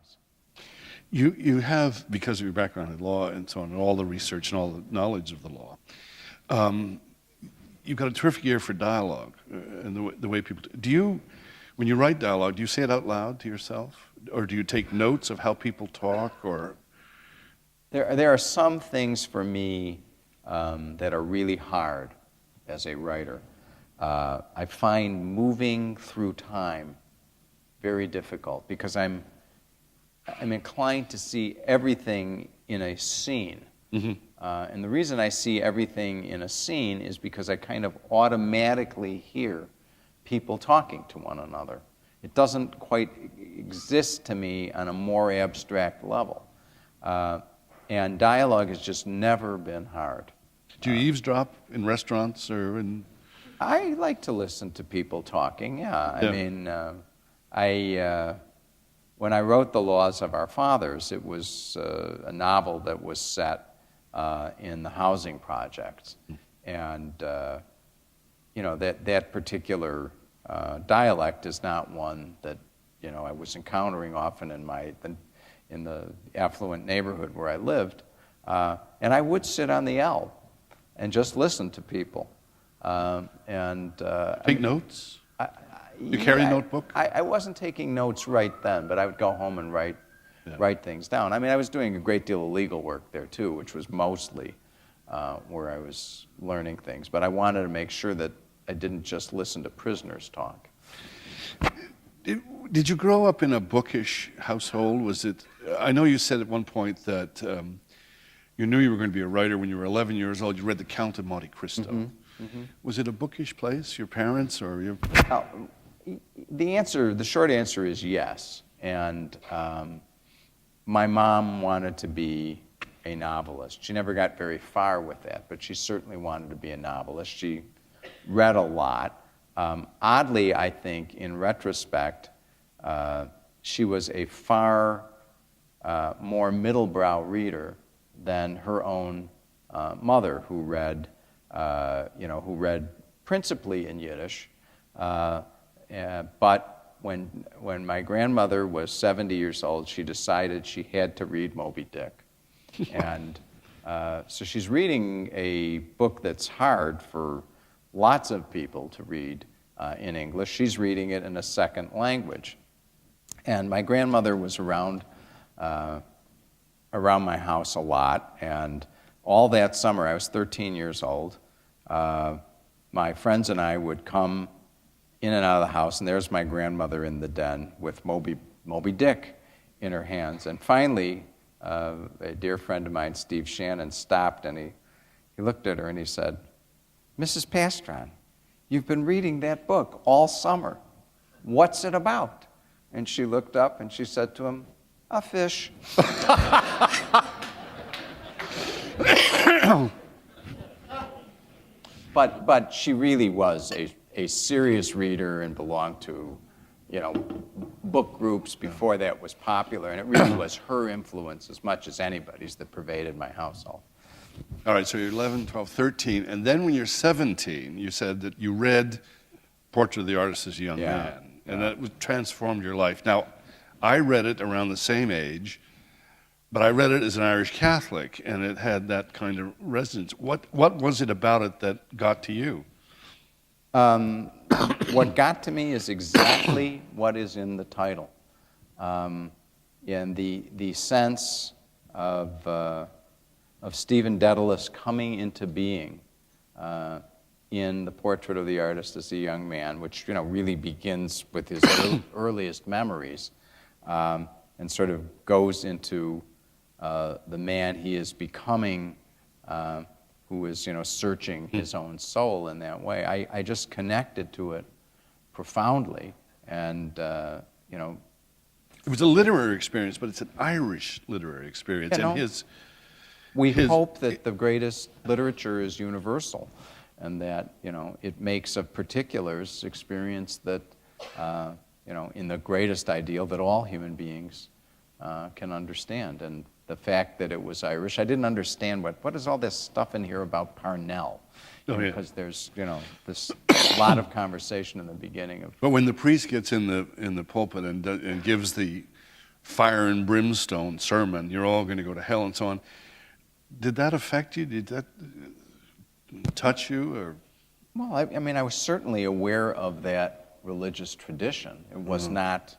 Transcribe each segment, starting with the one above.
lives. You have, because of your background in law and so on, and all the research and all the knowledge of the law, you've got a terrific ear for dialogue and the way people do you, when you write dialogue, do you say it out loud to yourself? Or do you take notes of how people talk? Or There are some things for me that are really hard as a writer. I find moving through time very difficult because I'm inclined to see everything in a scene. mm-hmm. And the reason I see everything in a scene is because I kind of automatically hear people talking to one another. It doesn't quite exist to me on a more abstract level. And dialogue has just never been hard. Do you eavesdrop in restaurants or in... I like to listen to people talking, yeah. I mean, when I wrote The Laws of Our Fathers, it was a novel that was set in the housing projects. And, that particular dialect is not one that, I was encountering often in the affluent neighborhood where I lived. And I would sit on the L and just listen to people. Take notes? You carry a notebook? I wasn't taking notes right then, but I would go home and write things down. I mean, I was doing a great deal of legal work there, too, which was mostly where I was learning things. But I wanted to make sure that I didn't just listen to prisoners talk. Did you grow up in a bookish household? Was it? I know you said at one point that you knew you were going to be a writer when you were 11 years old. You read The Count of Monte Cristo. Mm-hmm. Mm-hmm. Was it a bookish place, your parents or your... The short answer is yes. And my mom wanted to be a novelist. She never got very far with that, but she certainly wanted to be a novelist. She read a lot. Oddly, I think, in retrospect, she was a far more middle-brow reader than her own mother, who read principally in Yiddish. But when my grandmother was 70 years old, she decided she had to read Moby Dick. And so she's reading a book that's hard for lots of people to read in English. She's reading it in a second language. And my grandmother was around my house a lot, and all that summer, I was 13 years old, my friends and I would come in and out of the house, and there's my grandmother in the den with Moby Dick in her hands. And finally, a dear friend of mine, Steve Shannon, stopped, and he looked at her and he said, "Mrs. Pastron, you've been reading that book all summer. What's it about?" And she looked up and she said to him, "A fish." But she really was a serious reader and belonged to, book groups before that was popular, and it really was her influence as much as anybody's that pervaded my household. All right, so you're 11, 12, 13, and then when you're 17, you said that you read Portrait of the Artist as a Young Man, and that transformed your life. Now, I read it around the same age, but I read it as an Irish Catholic, and it had that kind of resonance. What was it about it that got to you? What got to me is exactly what is in the title, and the sense of Stephen Dedalus coming into being in the Portrait of the Artist as a Young Man, which really begins with his earliest memories, and sort of goes into the man he is becoming, who is searching his own soul in that way. I just connected to it profoundly, and it was a literary experience, but it's an Irish literary experience, and we hope that the greatest literature is universal, and that it makes of particulars experience that in the greatest ideal that all human beings can understand. And the fact that it was Irish, I didn't understand what is all this stuff in here about Parnell, because there's this lot of conversation in the beginning of. But when the priest gets in the pulpit and gives the fire and brimstone sermon, you're all going to go to hell and so on. Did that affect you? Did that touch you? Or? Well, I mean, I was certainly aware of that religious tradition. It was not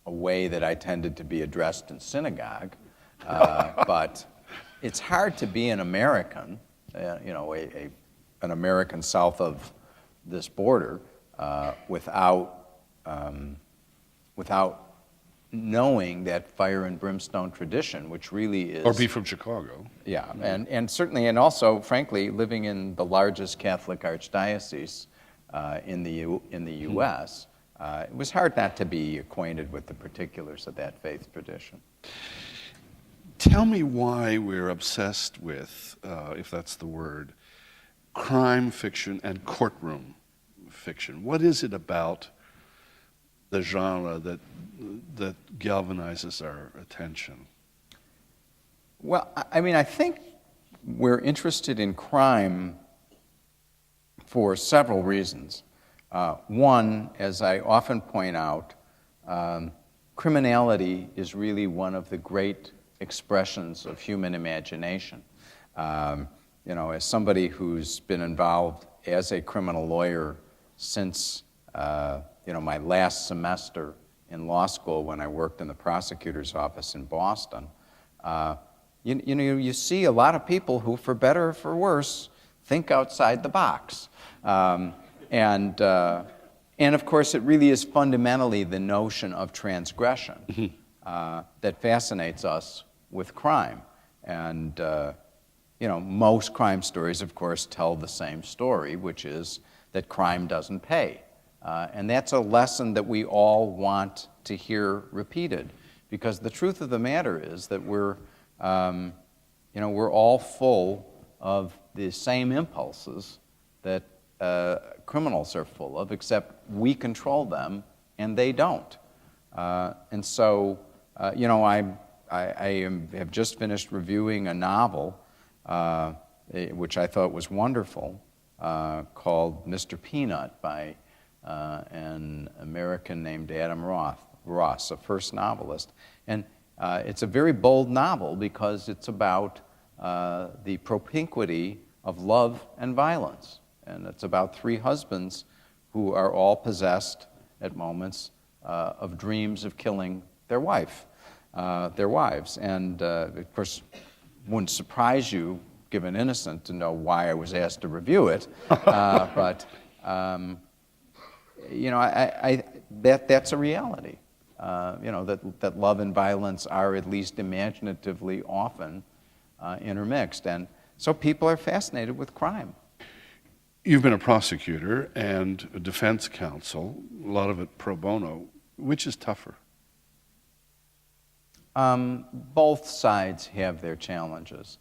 a way that I tended to be addressed in synagogue, but it's hard to be an American, an American south of this border, without knowing that fire and brimstone tradition, which really is... Or be from Chicago. Yeah, and certainly, and also, frankly, living in the largest Catholic archdiocese in the U.S., it was hard not to be acquainted with the particulars of that faith tradition. Tell me why we're obsessed with, if that's the word, crime fiction and courtroom fiction. What is it about the genre that galvanizes our attention? Well, I mean, I think we're interested in crime for several reasons. One, as I often point out, criminality is really one of the great expressions of human imagination. As somebody who's been involved as a criminal lawyer since my last semester in law school when I worked in the prosecutor's office in Boston, you see a lot of people who, for better or for worse, think outside the box. And of course, it really is fundamentally the notion of transgression that fascinates us with crime. And most crime stories, of course, tell the same story, which is that crime doesn't pay. And that's a lesson that we all want to hear repeated, because the truth of the matter is that we're all full of the same impulses that criminals are full of, except we control them and they don't. And so, I have just finished reviewing a novel, which I thought was wonderful, called Mr. Peanut by an American named Adam Ross, a first novelist. And it's a very bold novel because it's about the propinquity of love and violence. And it's about three husbands who are all possessed at moments of dreams of killing their wives. And of course, wouldn't surprise you, given innocent, to know why I was asked to review it. But that's a reality. That love and violence are at least imaginatively often intermixed, and so people are fascinated with crime. You've been a prosecutor and a defense counsel, a lot of it pro bono. Which is tougher? Both sides have their challenges.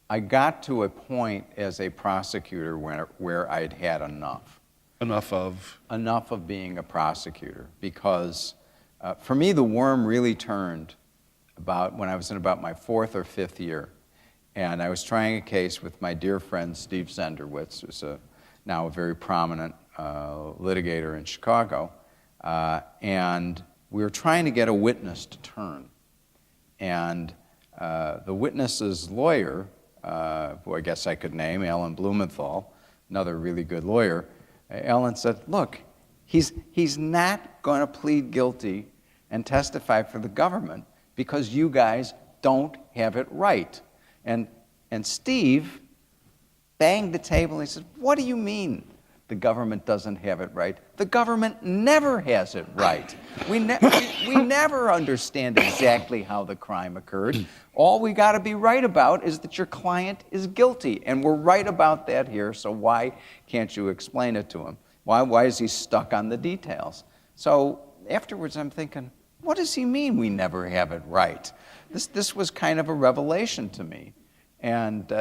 I got to a point as a prosecutor where I'd had enough. Enough of? Enough of being a prosecutor, because for me the worm really turned when I was in about my fourth or fifth year, and I was trying a case with my dear friend Steve Zenderwitz, who's now a very prominent litigator in Chicago, and we were trying to get a witness to turn. And the witness's lawyer, who I guess I could name, Alan Blumenthal, another really good lawyer, Alan said, look, he's not going to plead guilty and testify for the government because you guys don't have it right. And Steve banged the table and he said, what do you mean the government doesn't have it right? The government never has it right. We never understand exactly how the crime occurred. All we got to be right about is that your client is guilty, and we're right about that here, so why can't you explain it to him? Why is he stuck on the details? So afterwards I'm thinking, what does he mean we never have it right? This was kind of a revelation to me. And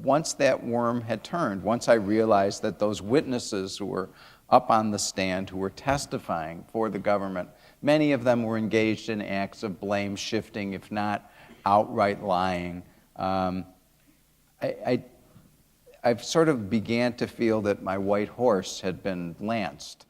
once that worm had turned, once I realized that those witnesses who were up on the stand, who were testifying for the government, many of them were engaged in acts of blame shifting, if not outright lying, I sort of began to feel that my white horse had been lanced.